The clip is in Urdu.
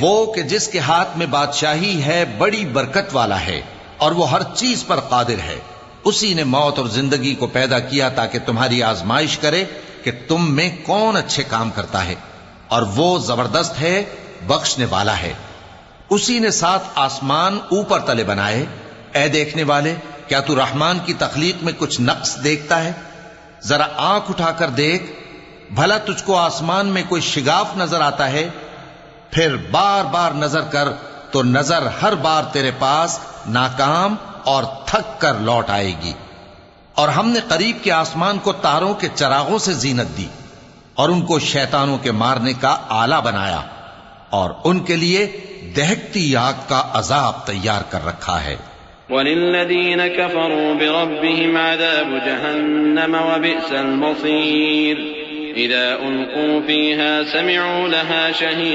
وہ کہ جس کے ہاتھ میں بادشاہی ہے بڑی برکت والا ہے اور وہ ہر چیز پر قادر ہے. اسی نے موت اور زندگی کو پیدا کیا تاکہ تمہاری آزمائش کرے کہ تم میں کون اچھے کام کرتا ہے، اور وہ زبردست ہے، بخشنے والا ہے. اسی نے 7 آسمان اوپر تلے بنائے. اے دیکھنے والے، کیا تو رحمان کی تخلیق میں کچھ نقص دیکھتا ہے؟ ذرا آنکھ اٹھا کر دیکھ، بھلا تجھ کو آسمان میں کوئی شگاف نظر آتا ہے؟ پھر بار بار نظر کر تو نظر ہر بار تیرے پاس ناکام اور تھک کر لوٹ آئے گی. اور ہم نے قریب کے آسمان کو تاروں کے چراغوں سے زینت دی اور ان کو شیطانوں کے مارنے کا آلہ بنایا، اور ان کے لیے دہکتی آگ کا عذاب تیار کر رکھا ہے. وَلِلَّذِينَ كَفَرُوا بِرَبِّهِمْ عَذَابُ جَهَنَّمَ وَبِئْسَ الْمَصِيرُ. إِذَا أُلْقُوا فِيهَا سَمِعُوا لَهَا شَهِيقًا